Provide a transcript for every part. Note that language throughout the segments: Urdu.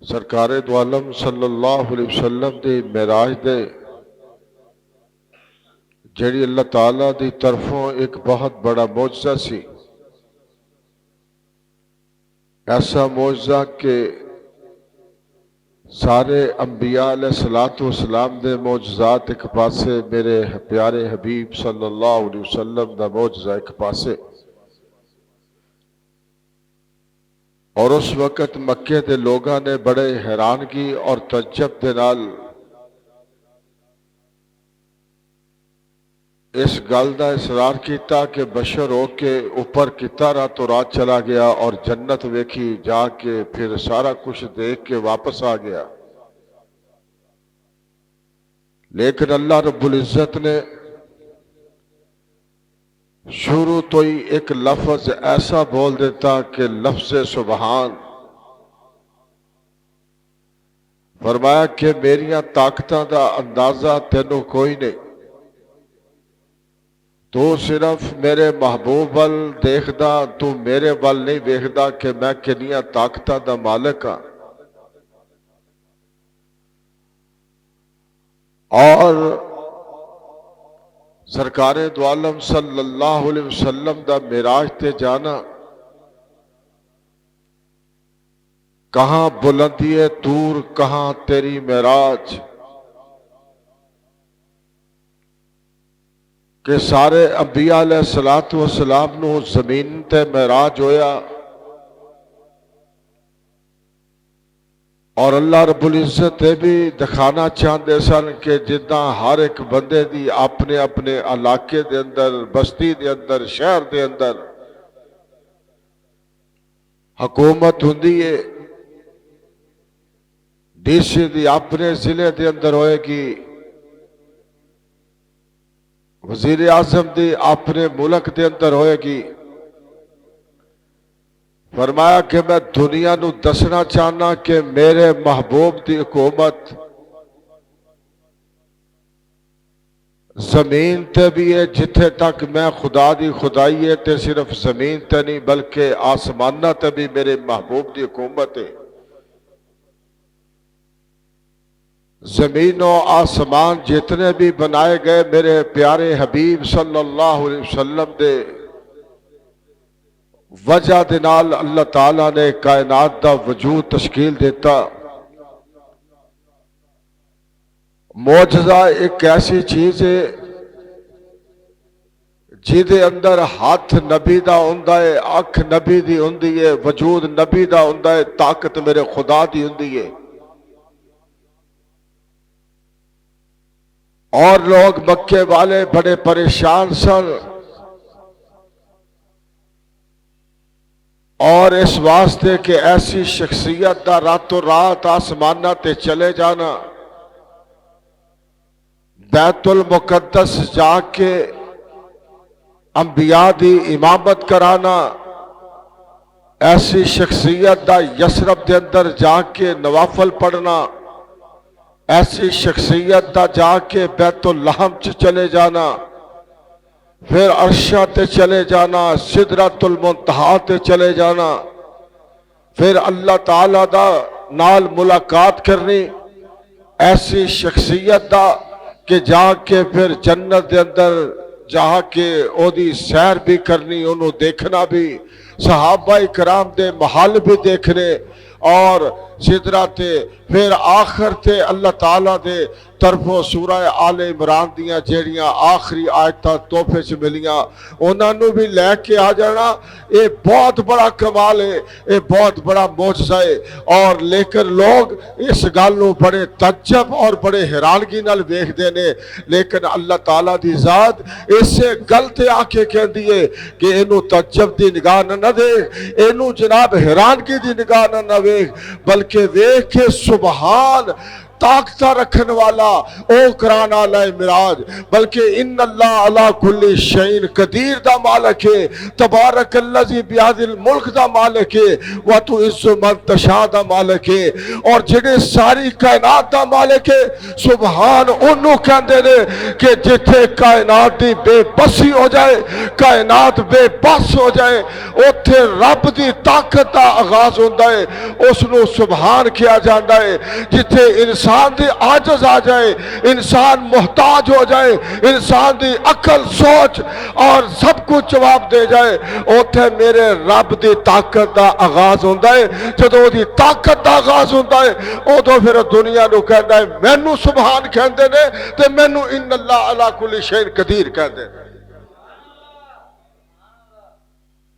سرکار دو عالم صلی اللہ علیہ وسلم دی معراج دے جڑی اللہ تعالیٰ دی طرفوں ایک بہت بڑا معجزہ سی، ایسا معجزہ کہ سارے انبیاء علیہ السلام دے معجزات ایک پاسے، میرے پیارے حبیب صلی اللہ علیہ وسلم دا معجزہ ایک پاسے۔ اور اس وقت مکے دے لوگاں نے بڑے حیرانگی اور تعجب دے نال اس گل دا اصرار کیتا کہ بشر ہو کے اوپر کتا راتوں رات چلا گیا اور جنت ویکھی جا کے پھر سارا کچھ دیکھ کے واپس آ گیا۔ لیکن اللہ رب العزت نے شروع تو ہی ایک لفظ ایسا بول دیتا کہ لفظ سبحان، فرمایا کہ میریاں طاقتاں دا اندازہ تینوں کوئی نہیں، تو صرف میرے محبوب وال دیکھدا، تو میرے وال نہیں دیکھدا کہ میں کنیاں طاقتاں دا مالک ہاں۔ اور سرکار دو عالم صلی اللہ علیہ وسلم دا معراج تے جانا، کہاں بلندی طور، کہاں تیری معراج، کہ سارے انبیاء علیہ السلام نو زمین تے معراج ہویا، اور اللہ رب العزت بھی دکھانا چاہتے سن کہ جداں ہر ایک بندے دی اپنے اپنے علاقے دے اندر، بستی دے اندر، شہر دے اندر حکومت ہوندی ہے، ڈی سی دی اپنے ضلع دے اندر ہوئے گی، وزیر اعظم دی اپنے ملک دے اندر ہوئے گی۔ فرمایا کہ میں دنیا نو دسنا چاہنا کہ میرے محبوب دی حکومت زمین تے بھی ہے، جتھے تک میں خدا دی خدائی ہے تے صرف زمین تے نہیں بلکہ آسمانہ تے بھی میرے محبوب دی حکومت ہے۔ زمین و آسمان جتنے بھی بنائے گئے میرے پیارے حبیب صلی اللہ علیہ وسلم دے وجہ دے نال اللہ تعالیٰ نے کائنات دا وجود تشکیل دیتا۔ معجزہ ایک ایسی چیز ہے جیدے اندر ہاتھ نبی دا ہوندا ہے، اکھ نبی دی ہوندی ہے، وجود نبی دا ہوندا ہے، طاقت میرے خدا دی ہوندی ہے۔ اور لوگ مکے والے بڑے پریشان سن، اور اس واسطے کہ ایسی شخصیت دا راتوں رات آسمانہ تے چلے جانا، بیت المقدس جا کے انبیاء دی امامت کرانا، ایسی شخصیت دا یثرب دے اندر جا کے نوافل پڑھنا، ایسی شخصیت دا جا کے بیت اللحم چلے جانا، پھر عرشہ تے چلے جانا، سدرۃ المنتہا تے چلے جانا، پھر اللہ تعالیٰ دا نال ملاقات کرنی، ایسی شخصیت دا کہ جا کے پھر جنت دے اندر جا کے او دی سیر بھی کرنی، انہوں دیکھنا بھی، صحابہ کرام دے محل بھی دیکھنے، اور سدرہ تے پھر آخر تے اللہ تعالیٰ دے طرفوں سورہ آل عمران دیاں جیڑیاں آخری آیتاں توفے چ ملیاں انہاں نو بھی لے کے آ جانا۔ یہ بہت بڑا کمال ہے، یہ بہت بڑا معجزہ ہے، اور لیکن لوگ اس گل نو بڑے تعجب اور بڑے حیرانگی نال ویکھدے نے، لیکن اللہ تعالیٰ دی ذات اسے گل تے آ کے کہندی ہے کہ اینو تعجب دی نگاہ نہ دے، اینو جناب حیرانگی دی نگاہ نہ ویکھ، بلکہ ویکھ کے سبحان طاقت رکھن والا او کرانا علیہ مراج، بلکہ ان اللہ علی کل شیء قدیر دا مالک ہے، تبارک الذی بیاد الملک دا مالک ہے، وتعز من تشاء دا مالک ہے، اور جڑے ساری کائنات دا مالک ہے سبحان انہوں کہندے نے کہ جتھے کائنات دی بے بسی ہو جائے، کائنات بے بس ہو جائے، اوتھے رب دی طاقت دا آغاز ہوندا ہے، اس نو سبحان کیا جاندا ہے۔ جتھے انسان دی عاجز آ جائے، انسان محتاج ہو جائے، انسان دی عقل سوچ اور سب کچھ جواب دے جائے، اوتھے میرے رب دی طاقت دا آغاز ہوندا ہے۔ جدوں دی طاقت دا آغاز ہوندا ہے اودوں پھر دنیا نو کہندا ہے مینوں سبحان کہندے نے تے مینوں ان اللہ علی کل شیء قدیر کہندے نے۔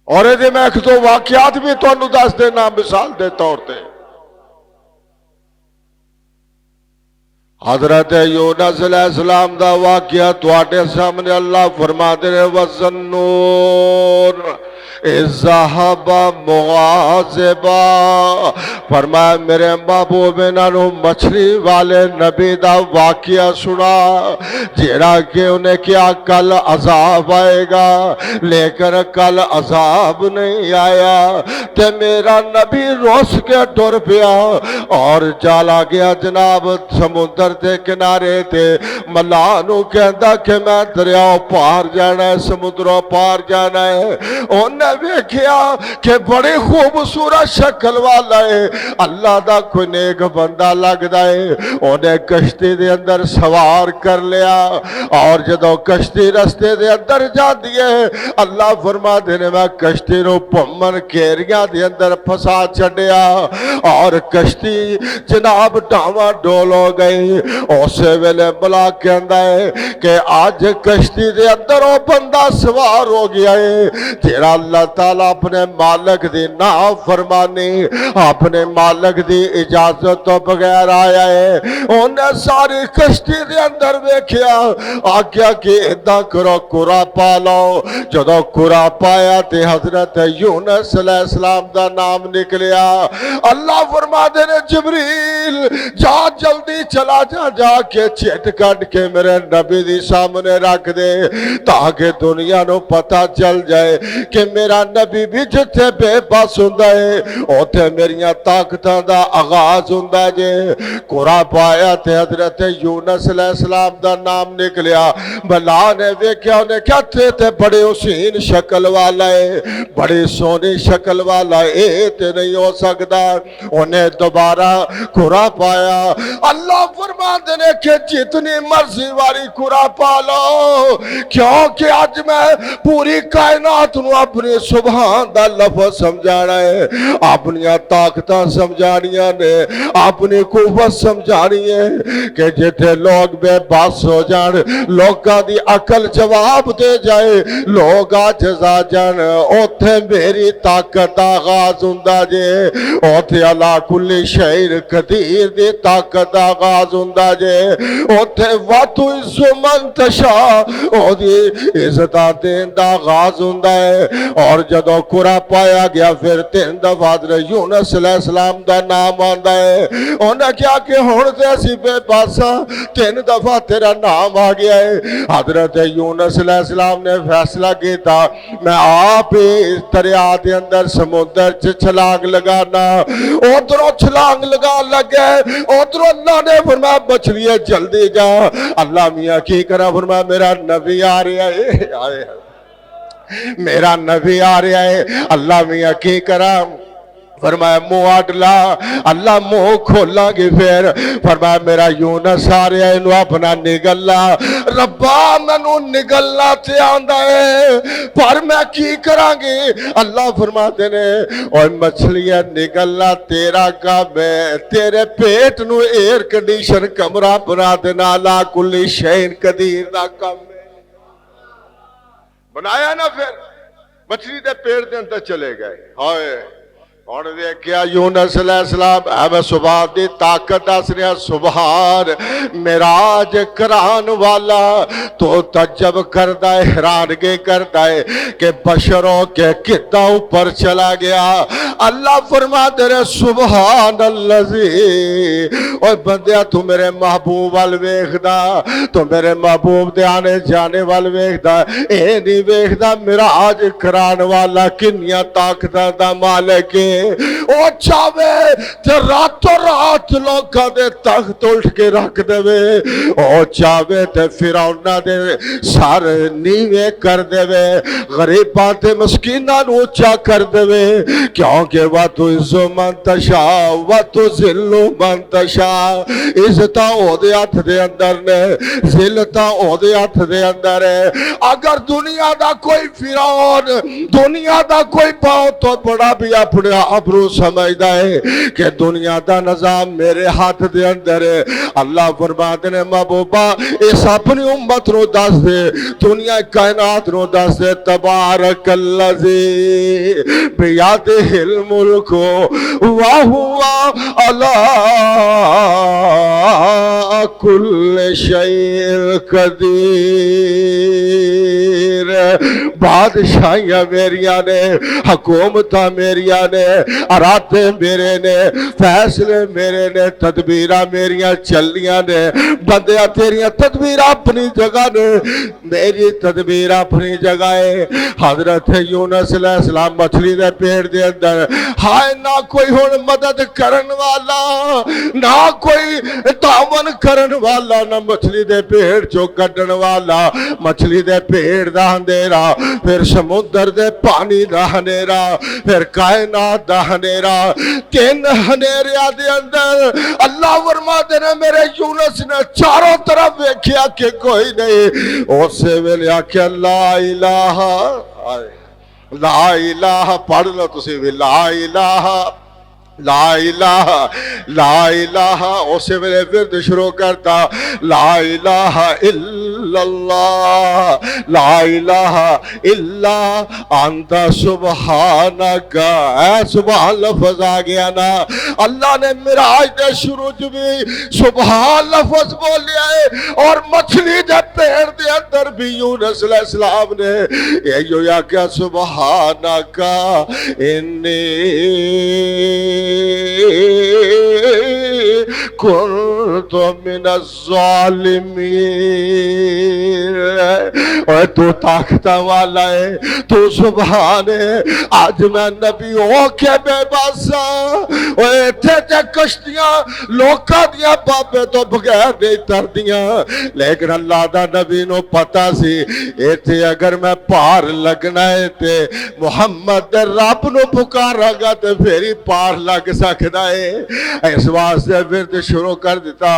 اور یہ میں ایک دو واقعات بھی تانوں دس دینا مثال دے طور تے۔ حضرت یونس علیہ السلام دا واقعہ تواڈے سامنے اللہ فرما دے رہے وَالظَّنُّونَ اِذْ ذَهَبَ مُغَاضِبًا، فرمایا میرے محبوب انہوں مچھلی والے نبی دا واقعہ سنا، جیڑا کہ انہیں کیا کل عذاب آئے گا، لیکن کل عذاب نہیں آیا، تے میرا نبی روس کے ڈر پیا اور چلا گیا جناب سمندر دے کنارے تے ملانو کہندا کہ میں دریاؤ پار جانا ہے، سمندروں پار جانا ہے۔ انہیں ویکھیا کہ بڑی خوبصورت شکل والا ہے، اللہ دا کوئی نیک بندہ لگدا ہے، انہیں کشتی دے اندر سوار کر لیا، اور جدو کشتی رستے دے اندر جا دیے اللہ فرما دینے میں کشتی نو پمن کیریاں دے اندر پھسا چھڑیا، اور کشتی جناب ڈاواں ڈول ہو گئی۔ اسے ویلے بلا کہندا ہے کہ آج کشتی دے اندر وہ بندہ سوار ہو گیا ہے جیڑا اللہ تعالیٰ اپنے مالک دی نافرمانی اپنے مالک دی اجازت تو بغیر آیا ہے۔ انہیں ساری کشتی دے اندر ویکھیا، آگیا کہ ادھا کرو کورا پا لو، جدو کورا پایا تے حضرت یونس علیہ السلام دا نام نکلیا۔ اللہ فرما دے نے جبریل جا جلدی چلا جا کے چٹ کٹ کے میرے نبی دی سامنے رکھ دے، تاکہ دنیا نو پتہ چل جائے کہ میرا نبی بھی جتھے بے بس ہوندا ہے اوتھے میریاں طاقتاں دا آغاز ہوندا جے۔ قرآن پایا تے حضرت یونس علیہ السلام دا نام نکلیا۔ بلا نے ویکھیا انہیں کہتے تے بڑے حسین شکل والا ہے، بڑی سونی شکل والا ہے، تے نہیں ہو سکتا۔ انہیں دوبارہ قرآن پایا، اللہ فرما دینے کہ جتنی مرضی والی قرآن پا لو، کیونکہ آج میں پوری کائنات نو اپنی سبحان دا لفظ سمجھانا ہے، اپنی طاقتاں سمجھانیاں نے، اپنی قوت سمجھانی ہے کہ جتھے لوگ بے بس ہو جان، لوگاں دی عقل جواب دے جائے، لوگ عاجز آ جان، اوتھے میری طاقت آغاز ہوندا جے، اوتھے اللہ کل شیء قدیر دی طاقت آغاز ہوندا جے، اوتھے وَتُعِزُّ مَن تَشَاءُ او دی عزتاں دین دا آغاز ہوندا ہے۔ اور جدو قرآن پایا گیا پھر 3 دفعہ حضرت یونس علیہ السلام دا نام آندا ہے۔ انہیں کیا کہ ہون تے اسی بے باسا 3 دفعہ تیرا نام آ گیا ہے۔ حضرت یونس علیہ السلام نے فیصلہ کیتا میں آپ اس دریا دے اندر سمندر چھلانگ لگانا، ادھروں چھلانگ لگا لگے، ادھروں اللہ نے فرمایا بچڑیے جلدی جا۔ اللہ میاں کی کرا فرمایا میرا نبی آ رہا ہے، میرا نبی آ رہا ہے۔ اللہ میاں کی کرا فرمایا منہ اڈلا، اللہ منہ کھولا گے پھر فرمایا میرا یونس آ رہا ہے، انہوں اپنا نگلا ربا منو نگلنا تے آندا ہے پر میں کی کراں گے۔ اللہ فرماتے نے اور مچھلیاں نگلنا تیرا کام ہے، تیرے پیٹ نو ایئر کنڈیشن کمرہ بنا دینا لا کل شیء قدیر دا کام ہے۔ بنایا نا پھر مچھلی دے پیٹ دے اندر چلے گئے۔ ہائے اور دیکھیا یونس علیہ السلام اے سبحان دی طاقت دس رہا، سبحان معراج کران والا تو تعجب کردا ہے، حیرانگی کردا ہے کہ بشروں کے کتنا اوپر چلا گیا۔ اللہ فرما دے رہے سبحان اللذی، اور بندیا تو میرے محبوب وال ویکھدا، تو میرے محبوب دے آنے جانے وال ویکھدا، اے نہیں ویکھدا میرا آج کران والا کنیاں طاقتاں دا مالک ہے، او چاہے تے راتوں رات لوکاں دے تخت الٹ کے رکھ دے، او چاہے تے فرعوناں دے سر نیوے کر دے، غریباں تے مسکیناں نو اونچا کر دے، کیونکہ وَتُعِزُّ مَن تَشَاءُ وَتُذِلُّ مَن تَشَاءُ، عزتاں او دے ہاتھ دے اندر نے، ذلتاں او دے ہاتھ دے اندر ہے۔ اگر دنیا دا کوئی فرعون، دنیا دا کوئی پاؤں تو بڑا بھی اپنے ابرو سمجھدا ہے کہ دنیا دا نظام میرے ہاتھ دے اندر ہے، اللہ فرماتے نے محبوبہ اس اپنی امت نو دس دے، دنیا کائنات نو دس دے، تبارک اللذی بیادہ الملک وَهُوَ عَلَىٰ كُلِّ شَيْءٍ قدیر۔ بادشاہیاں میریاں نے، حکومتاں میریاں نے، اراتے میرے نے، فیصلے میرے نے، تدبیرہ میریاں چلیاں نے، بندیاں تیریاں تدبیر اپنی جگہ نے، میری تدبیر اپنی جگہ ہے۔ حضرت یونس علیہ السلام مچھلی دے پیڑ دے اندر، ہائے نہ کوئی ہن مدد کرن والا، نہ کوئی تعاون کرن والا، نہ مچھلی دے پیڑ چو کڈن والا، مچھلی دے پیڑ دا اندھیرا، پھر سمندر دے پانی دا ہنیرا، پھر کائنات دا ہنیرا، تین ہنیریا دے اندر اللہ فرماتے نے میرے یونس نے چاروں طرف ویکھیا کہ کوئی نہیں، اسے ویلے آکھیا لا الہ، لا الہ پڑھ لو تسی بھی، لا الہ لا الہ لا الہ، اسے ویلے ورد شروع کرتا، لا الہ الا اللہ لا الہ الا انت سبحانک، اے سبحان لفظ آ گیا نا، اللہ نے معراج دے شروع بھی سبحان لفظ بولیا ہے، اور مچھلی دے پیڑ دے اندر بھی یونس علیہ السلام نے یہ یا کیا سبحانک انی کنت من الظالمین، اور تو طاقت والا ہے، تو سبحان ہے، آج میں نبی ہو کے بے باسا، اور تھے تے کشتیاں لوکا دیا بابے تو بغیر نہیں تر دیا، لیکن اللہ دا نبی نو پتا سی ایتھے اگر میں پار لگنا ہے تے محمد رب نو پکارا گا تے پھر پار لگ سکتا ہے، اس واسطے ورد شروع کر دیتا،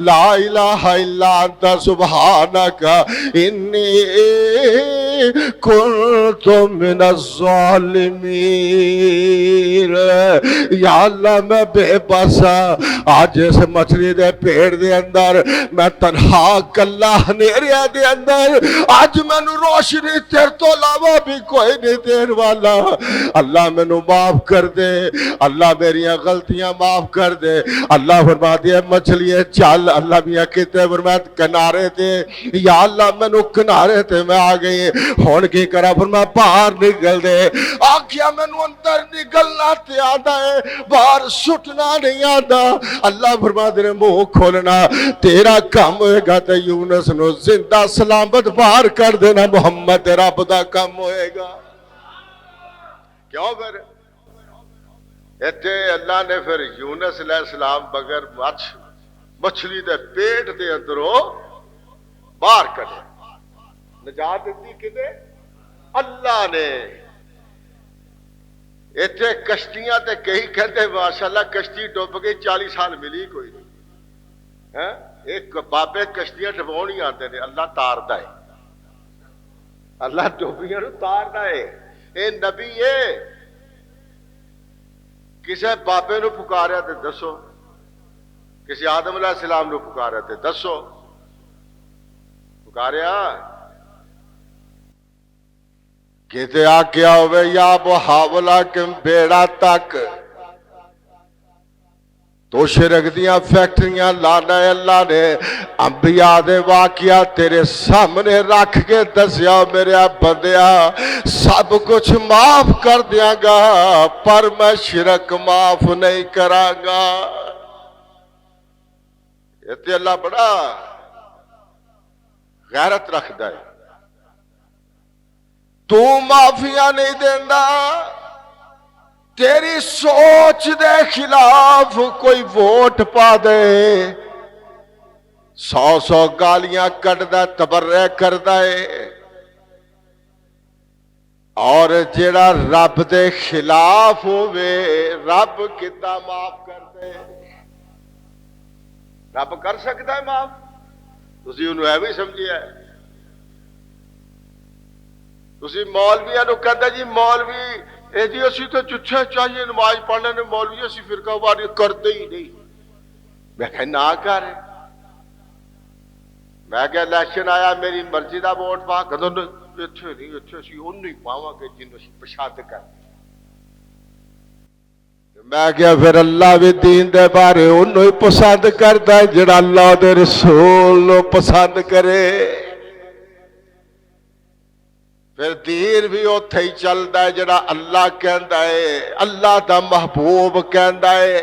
لا الہ الا انت سبحانک انی کنت من الظالمین، یا اللہ میں بے بسا، آج اس مچھلی دے پیڑ دے اندر میں تنہا کلا ہنیریا دے اندر، آج میں نو روشنی تیر تو علاوہ بھی کوئی نہیں دین والا، اللہ میں نو معاف کر دے، اللہ میری غلطیاں معاف کر دے، اللہ فرما دیا مچھلی چل، اللہ میاں کہتے فرمایا کنارے تے، یا اللہ میں نو کنارے تے میں آ گئی، ہون کی کرا فرمایا باہر نکل دے، آکھیا میں نو اندر نکلنا تے آدھا ہے، باہر سٹنا نہیں آدھا، اللہ فرما دے منہ کھولنا تیرا کام ہوئے گا تے یونس نو زندہ سلامت باہر کر دینا محمد رب دا کام ہوئے گا، کیوں پھر ایتھے اللہ نے پھر یونس علیہ السلام بغیر مچھلی دے پیٹ دے اندروں باہر کرے، نجات دیتی کنے اللہ نے، ایتھے کشتیاں تے کئی کہتے ماشاءاللہ کشتی ڈوب گئی 40 سال ملی کوئی نہیں، ایک بابے کشتیاں ڈبونی آتے ہیں، اللہ تاردا ہے، اللہ ڈوبیاں نو تاردا ہے، اے نبی ہے، کسے بابے نو پکاریا تے دسو، کسی آدم علیہ السلام نو پکاریا تے دسو، پکاریا کہتے آکیا ہوئے یا محاولہ کم بیڑا تک، تو شرک دیاں فیکٹریاں لانا ہے اللہ نے انبیاء دے واقعہ تیرے سامنے رکھ کے دسیا میرے بندیا سب کچھ معاف کر دیاں گا پر میں شرک معاف نہیں کراں گا۔ یہ تے اللہ بڑا غیرت رکھدا ہے، تو معافیاں نہیں دیندا، تیری سوچ دے خلاف کوئی ووٹ پا دے، 100 گالیاں کٹدا تبرع کردا ہے، اور جیڑا رب دے خلاف ہوئے رب کتا معاف کر دے؟ رب کر سکتا ہے معاف؟ تسی انہوں ایویں سمجھیا ہے؟ تسی مولویاں نو کہندا جی مولوی اے جی اسی تو چچھے چاہیے نماز پڑھنے نے مولوی اسی فرقہ واری کرتے ہی نہیں۔ میں کہا نہ کر، میں کہ الیکشن آیا میری مرضی دا ووٹ پا، کہندے اتھے نہیں اتھے اسی اونوں ہی پاواں گے جنوں اسی پسند کر۔ میں کہا پھر اللہ بھی دین دے بارے انہوں ہی پسند کرتا ہے جڑا اللہ دے رسول نو پسند کرے، پھر دین بھی اتھے ہی چلتا ہے جڑا اللہ کہندا ہے، اللہ دا محبوب کہندا ہے۔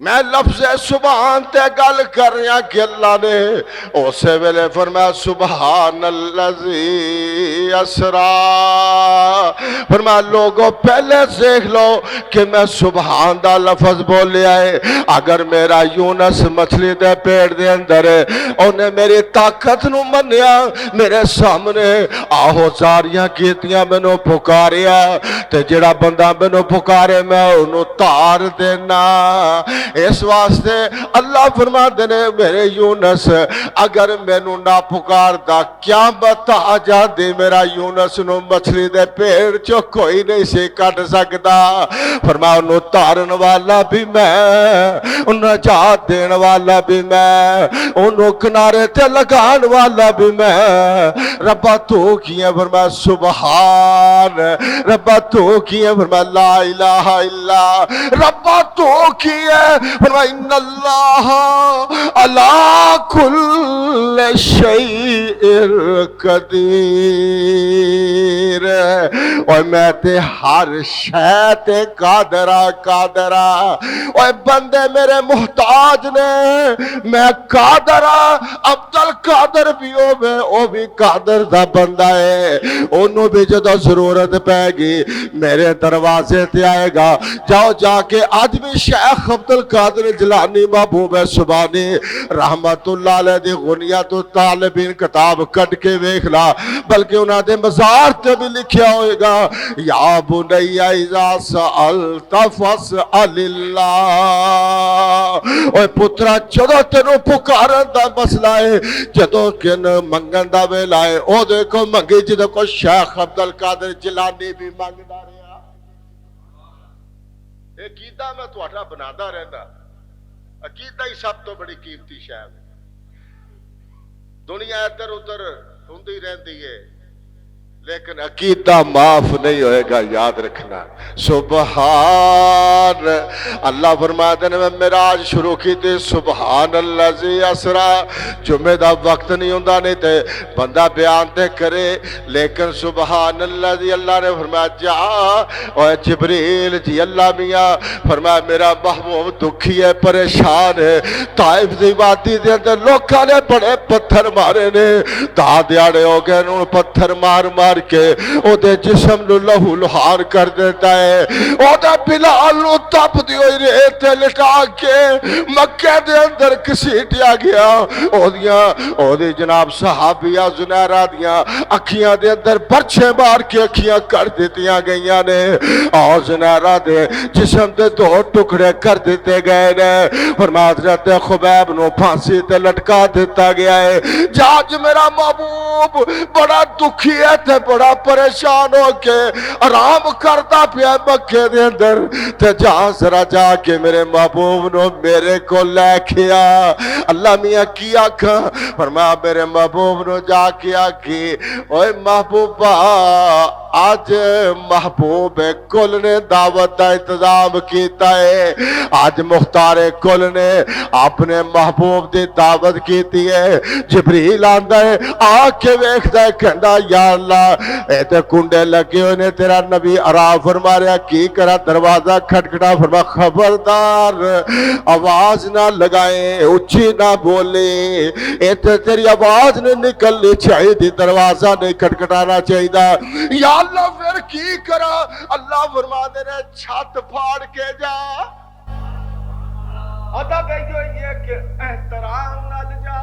میں لفظ سبحان تے گل کر رہا کہ اللہ نے اسے ویلے فرمایا سبحان الذی اسرا، فرمایا لوگوں پہلے دیکھ لو کہ میں سبحان دا لفظ بولیا ہے۔ اگر میرا یونس مچھلی دے پیڑ دے اندر انہیں میری طاقت نو منیا، میرے سامنے آہو زاریاں کیتیاں میں نو پکاریا، تے جڑا بندہ میں نو پکارے میں انہوں تار دینا۔ اس واسطے اللہ فرما دینے میرے یونس اگر میں نو نہ پکار دا کیا بتا جا دے میرا یونس نو مچھلی دے پیڑ چو کوئی نہیں سے کٹ سکتا۔ فرما انہوں تارن والا بھی میں، انہوں نجات دین والا بھی میں، انہوں کنارے تے لگان والا بھی میں۔ ربا تو کیا فرما سبحان، ربا تو کیا فرما لا الہ الا، ربا تو کیا فرما ان اللہ علی کل شیء قدیر، اور میں تے ہر شے تے قادرہ، اور بندے میرے محتاج نے، میں قادرہ، عبدال قادر بھی او بھی قادر دا بندہ ہے، انہوں بھی جدو ضرورت پہ گی میرے دروازے تے آئے گا۔ جاؤ جا کے آج بھی شیخ عبدالقادر جیلانی محبوب سبحانی رحمت اللہ علیہ دی غنیت الطالبین کتاب کٹ کے ویکھلا، بلکہ انہاں دے مزار تے بھی لکھیا ہوئے گا یا بنی اذا سألت فاسأل اللہ، اوے پترا جدو تینوں پکارن دا مسئلہ ہے، جدو کن منگن دا ویلا ہے، او دیکھو منگی جدو کو شیخ عبدالقادر جیلانی بھی مانگدا رہا۔ عقیدہ میں تہاڈا بنادا رہندا، عقیدہ ہی سب تو بڑی قیمتی شے ہے۔ دنیا ادھر ادھر ہوندی رہندی ہے لیکن عقیدہ معاف نہیں ہوئے گا، یاد رکھنا۔ سبحان اللہ فرماتے ہیں میں معراج شروع کی تھی سبحان الذی اسرا، جمعہ دا وقت نہیں ہوندا نہیں تے بندہ بیان تے کرے، لیکن سبحان الذی اللہ نے فرمایا جا اور جبریل جی اللہ میاں فرمایا میرا محبوب دکھی ہے، پریشان ہے، طائف دی وادی دے اندر لوکاں نے بڑے پتھر مارے نے، دا دیاڑے ہو گئے انہوں پتھر مار مار کے او دے جسم نو لہو لہار کر دیتا ہے، او دے بلال نو تپ دی ہوئی ریت لٹا کے مکہ دے اندر کسیٹیا گیا، او دے جناب صحابیہ زنیرہ دیاں اکھیاں دے اندر برچے مار کے اکھیاں کر دیتیاں گئیاں نے، اور زنیرہ دے جسم دے دو ٹکڑے کر دیتے گئے نے، فرمایا حضرت خبیب نو پھانسی تے لٹکا دیتا گیا ہے۔ جاج میرا محبوب بڑا دکھی ہے تے بڑا پریشان ہو کے آرام کرتا پیا مکے دے اندر تے جا ذرا جا کے میرے محبوب نو میرے کو لے کے آ اللہ میاں کی آکھاں فرمایا میرے محبوب نو جا کے آکھی اوے محبوبہ آج محبوب کل نے دعوت دا انتظام کیتا ہے آج مختار کل نے اپنے محبوب دی دعوت کیتی ہے جبریل آندا ہے آ کے ویکھدا ہے کہندا یا اللہ اے تے کنڈے لگے ہوئے نے تیرا نبی آرام فرما رہا کی کرا دروازہ کھٹکھٹا فرما خبردار آواز نہ لگائیں اونچی نہ بولے اے تے تیری آواز نہیں نکلنی چاہیے تھی دروازہ نہیں کھٹکھٹانا چاہیے یا اللہ پھر کی کرا اللہ فرما دے رہے چھت پھاڑ کے جا ادب یہ کہ احترام نال جا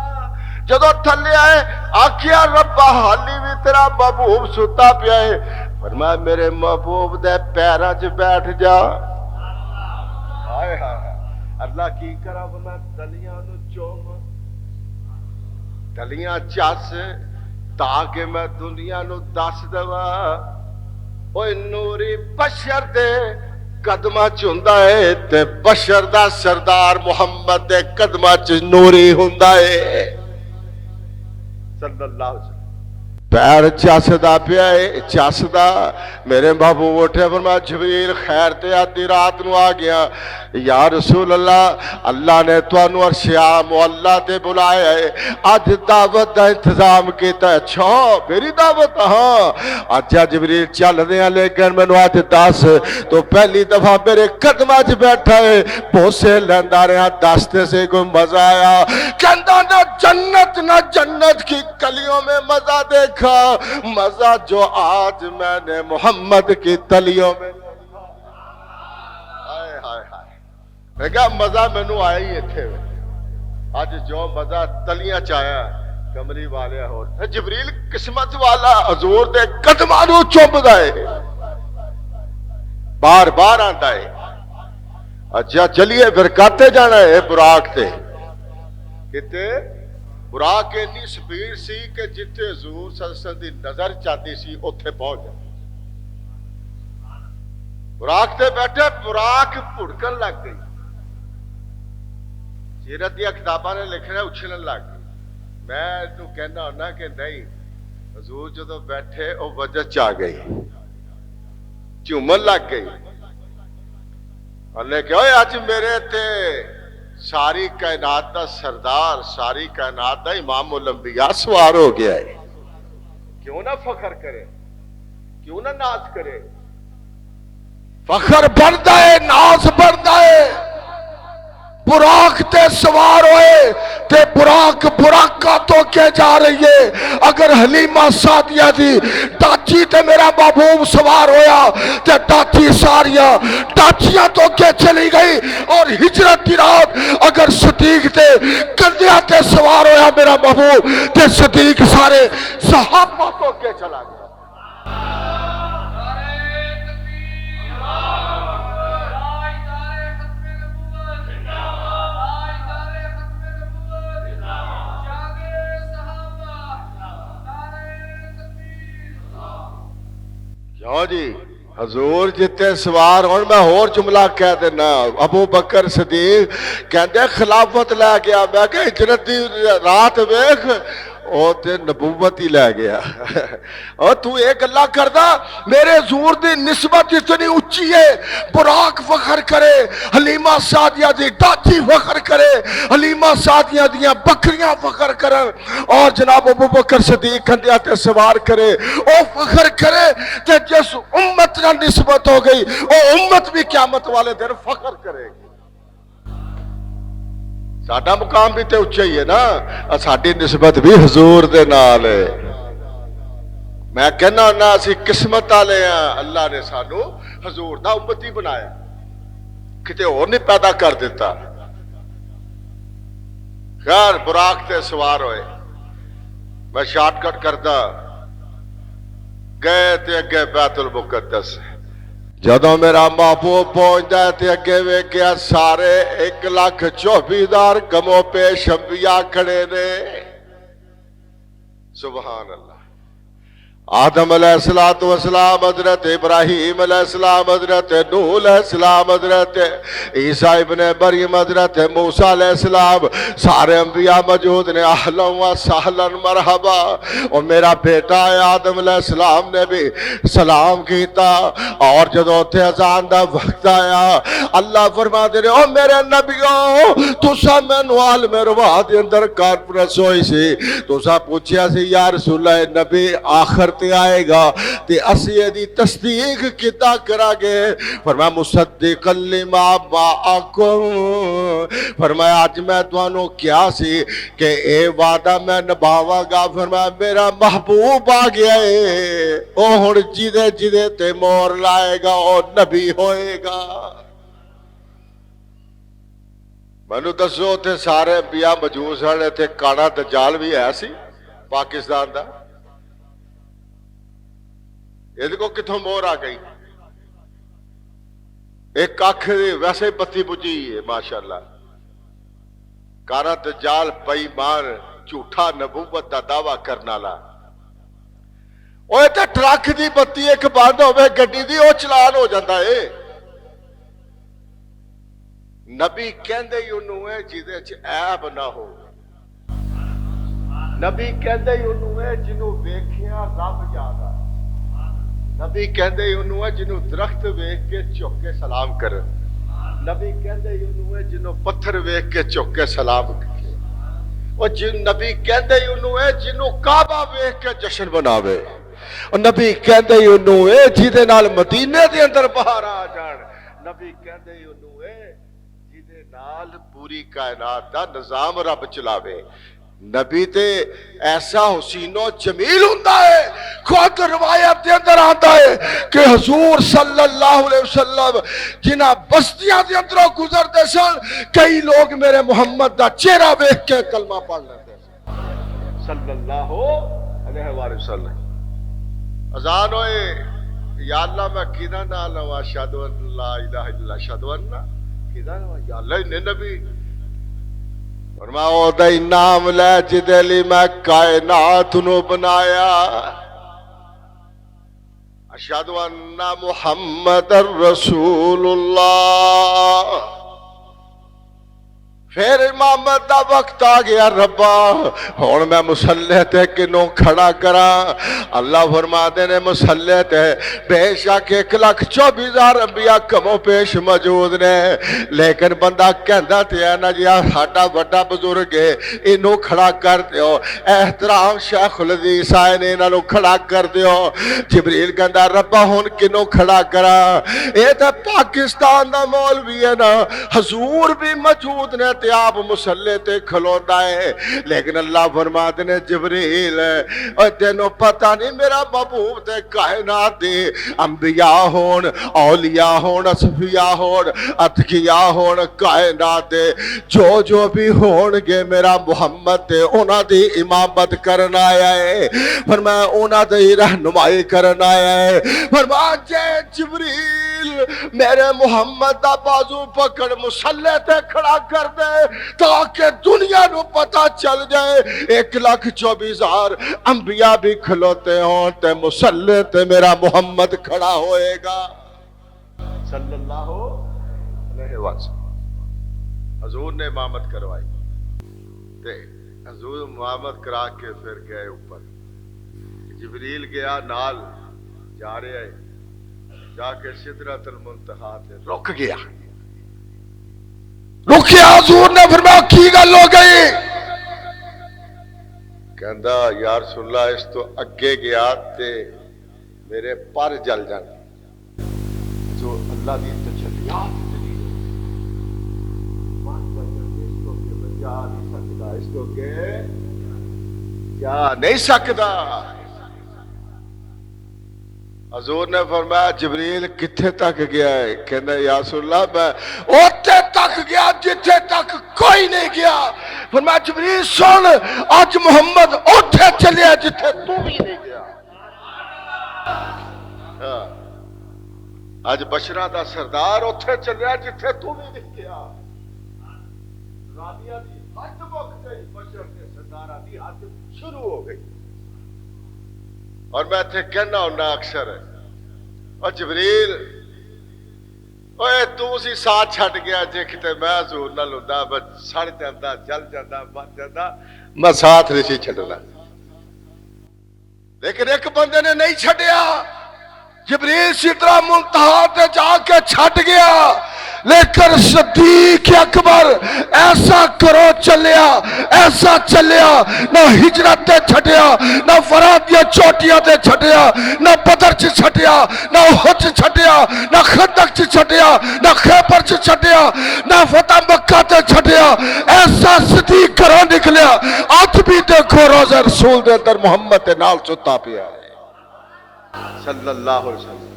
جدو تھلے آئے آکھیا ربا حالی بھی تیرا محبوب ستا پیا ہے فرمایا میرے محبوب دے پیراں چ بیٹھ جا ہائے ہائے اللہ کی کرا فرمایا تلیاں نو چوم تلیاں چس تاکہ میں دنیا نو دس دوا اوے نوری بشر دے قدمہ چندہ ہے تے بشر دا سردار محمد دے قدمہ چ نوری ہندہ ہے صلی اللہ علیہ وسلم پیر چاسدہ پیا ہے چاسدہ میرے محبوب اٹھے فرمایا جبریل خیر تے آدھی رات نو آ گیا یا رسول اللہ اللہ نے توانو عرش معلیٰ تے بلایا ہے آج دعوت دا انتظام کیتا ہے اچھا میری دعوت ہاں آجا جبریل چل دیا لیکن میں نے آج دس تو پہلی دفعہ میرے قدمہ چ بیٹھا ہے بوسے لیندہ رہا دستے سے کوئی مزہ آیا کہندہ نہ جنت کی کلیوں میں مزہ دیکھا مزہ جو آج میں نے محمد کی تلیوں میں ہائے ہائے ہائے میں کہا مزہ میں نو آیا ہی تھے آج جو مزہ تلیاں چاہیا کمری والے ہو جبریل قسمت والا حضور دے قدمانو چوب دائے بار بار آندا ہے اچھا چلیے پھر کاتے جانا ہے براق تے کتے براق اتنی سپیڈ سی کہ جتنے حضور صلی اللہ علیہ وسلم دی نظر چاہتی سی اتنے پہنچ جائے براق تے بیٹھے براق پھڑکن لگ گئی سیرت دیا کتاباں نے لکھنا اچھلن لگ گئی میں تو کہنا ہونا کہ نہیں حضور جدو بیٹھے وہ وجہ چاہ گئی چومن لگ گئی انہیں کہ آج میرے تے ساری کائنات دا سردار ساری کائنات دا امام الانبیاء سوار ہو گیا ہے کیوں نہ فخر کرے کیوں نہ ناز کرے فخر بڑھتا ہے ناز بڑھتا ہے براق تے سوار ہوئے تے براق براقہ تو کے جا رہی ہے اگر حلیمہ سعدیہ دی ٹاچی تے میرا محبوب سوار ہویا تے ٹاچی ساریاں ٹاچیاں تو کے چلی گئی اور ہجرت کی رات اگر صدیق تے کندھیاں تے سوار ہویا میرا محبوب تے صدیق سارے صحابہ تو کے چلا گیا کیوں جی حضور جتے سوار ہون میں اور جملہ کہہ دینا ابو بکر صدیق کہندے خلافت لے گیا میں کہ ہجرت دی رات ویکھ او تے نبوت ہی لے گیا اور تو ایک اللہ کردہ میرے حضور دی نسبت اتنی اچھی ہے براق فخر کرے حلیمہ سعدیہ دی ڈاچی فخر کرے حلیمہ سعدیہ دیاں بکریاں فخر کرن اور جناب ابو بکر صدیق کندھیاں تے سوار کرے او فخر کرے کہ جس امت نہ نسبت ہو گئی او امت بھی قیامت والے دن فخر کرے گی ساڈا مقام بھی تے اچھا ہی ہے نا ساڈی نسبت بھی حضور دے نال ہے میں کہنا ہونا اسی قسمت والے ہیں اللہ نے سانو حضور دا امتی بنایا کتے اور نہیں پیدا کر دیتا خیر براق تے سوار ہوئے میں شارٹ کٹ کردا گئے تے اگے بیت المقدس جدو میرا محبوب پہنچتا ہے تے اگے ویکھیا سارے 1,24,000 گمو پیش انبیاء کھڑے نے سبحان اللہ آدم علیہ السلام، حضرت ابراہیم علیہ السلام، حضرت نوح علیہ السلام، حضرت عیسیٰ ابن مریم، حضرت موسیٰ علیہ السلام، سارے انبیاء موجود نے. اہلا و سہلا مرحبا. اور میرا بیٹا ہے آدم علیہ السلام نے بھی سلام کیتا. اور جدوں تے اذان دا وقت آیا اللہ فرما دے او میرے نبیوں تساں مینوں عالم روا دے اندر کانفرنس ہوئی سی، تساں پوچھیا سی یا رسول اللہ نبی آخر تے آئے گا تے اسی دی تصدیق کیتا کرا گے. فرمایا مصدق لما معکم، فرمایا اج میں تانوں کیا سی کہ اے وعدہ میں نبھاواں گا. فرمایا میرا محبوب آ گیا ہے، او ہن جدے جدے تے مور لائے گا او نبی ہوئے گا. مینوں دسو تے سارے انبیاء موجود سن، تے کانا دجال بھی ہے سی پاکستان دا؟ یہ کو کتوں مور آ گئی؟ ایک کھ ویسے بتی بجھی ہے ماشاءاللہ. کانا دجال بے ایمان جھوٹا نبوت دا دعویٰ کرنا لا. وہ تے ٹرک دی بتی ایک بند ہوئے گڈی دی وہ چلان ہو جاتا ہے. نبی کہندے ہی انہوں ہے جیدے چ عیب نہ ہو. نبی کہندے ہی انہوں ہے جنہوں ویکھیا رب یاد آ. نبی کہندے ہی انہوں ہے جنہوں درخت ویکھ کے چک کے سلام کر. نبی کہندے ہی انہوں ہے جنہوں پتھر ویکھ کے چک کے سلام کر. اور نبی کہندے ہی انہوں ہے جنہوں کعبہ ویکھ کے جشن بناوے. اور نبی کہندے ہی انہوں ہے جیدے نال مدینے دے اندر باہر آ جان. نبی کہندے ہی انہوں ہے جیدے نال پوری کائنات دا نظام رب چلاوے. نبی تے ایسا حسین و جمیل ہوندہ ہے. خود روایت دے اندر آتا ہے کہ حضور صلی اللہ علیہ وسلم جنہ بستیاں دے اندروں گزرتے سن کئی لوگ میرے محمد دا چہرہ بیک کے کلمہ پڑھ لیتے سن صلی اللہ علیہ وآلہ وسلم. اذان ہوئے یا اللہ میں کینا نال ہوں اشہد ان لا الہ الا اللہ اشہد ان کینا یا اللہ انہیں نبی فرمایا او دے نام لے جدے لی میں کائنات نو بنایا. اشہد ان محمد رسول اللہ. پھر امامت دا وقت آ گیا ربا ہن میں مصلی تے کنوں کھڑا کراں. اللہ فرماتے نے مصلی تے بے شک 1,24,000 انبیاء کم و پیش موجود نے، لیکن بندہ کہندا تے ہے نا جی ساڈا بڑا بزرگ ہے اینوں کھڑا کر دیو. احترام شیخ الحدیث آئے نے انہاں نوں کھڑا کر دیو. جبریل کہندا ربا ہن کنوں کھڑا کراں؟ اے تے پاکستان دا مولوی ہے نا، حضور بھی موجود نے تے آپ مصلی تے کھلوتا ہے. لیکن اللہ فرماتے نے جبریل اور تینوں پتہ نہیں میرا محبوب تے کائنات دے انبیاء ہون، اولیاء ہون، اصفیاء ہون، اتقیاء ہون، کائنات دے جو بھی ہون گے میرا محمد تے انہاں دی امامت کرنا آیا ہے. فرمایا انہاں دی رہنمائی کرنا آیا ہے. فرمایا جے جبریل میرے محمد دا بازو پکڑ مصلی تے کھڑا کر دے تاکہ دنیا نو پتہ چل جائے 1,24,000 انبیاء بھی کھلوتے ہوں تے مصلی تے میرا محمد کھڑا ہوئے گا صلی اللہ علیہ وسلم. حضور نے امامت کروائی تے حضور امامت کرا کے پھر گئے اوپر. جبریل گیا نال جا رہے ہیں، جا کے سدرۃ المنتہا تے رک گیا. رکیا حضور نے فرمایا کی گل ہو گئی؟ کہندا یا رسول اللہ اس تو اگے گیا تے میرے پر جل جان. جو اللہ دی تجلیات اس کو کہ جا نہیں سکتا. حضور نے فرمایا جبریل کتھے تک گیا ہے؟ کہنا یا رسول اللہ میں اوتے تک گیا جتھے تک کوئی نہیں گیا. فرمایا جبریل سن آج محمد اوتے چلیا جتھے تو بھی نہیں گیا. آج بشرا دا سردار اوتے چلیا جتھے تو بھی نہیں گیا. رابعہ دی حد مک گئی، بشر کے سردارہ دی حد شروع ہو گئی. اور میں اتنے کہنا ہونا اکثر اور جبریل اوے تو سی ساتھ چھٹ گیا جے کتے میں حضور نہ لوندا بس سڑ جاندا جل جاندا مر جاندا میں ساتھ نہیں سی چھڈنا لیکن ایک بندے نے نہیں چھڈیا جبریل سدرہ منتہا تے جا کے چھٹ گیا لیکن صدیق اکبر ایسا کرو چلیا ایسا چلیا نہ ہجرت تے چھٹیا نہ فرادیہ چوٹیاں تے چھٹیا نہ بدر چ چھٹیا نہ احد چ چھٹیا نہ خندق چ چھٹیا نہ خیبر چ چھٹیا نہ فتح مکہ تے چھٹیا ایسا صدیق کرو نکلیا آج بھی دیکھو روزہ رسول دے اندر محمد دے نال ستا پیا ہے صلی اللہ علیہ وسلم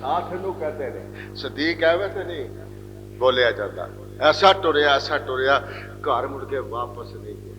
ساتھ نو کہتے ہیں صدیق ایویں تے نہیں بولیا جاتا ایسا ٹریا گھر مڑ کے واپس نہیں گیا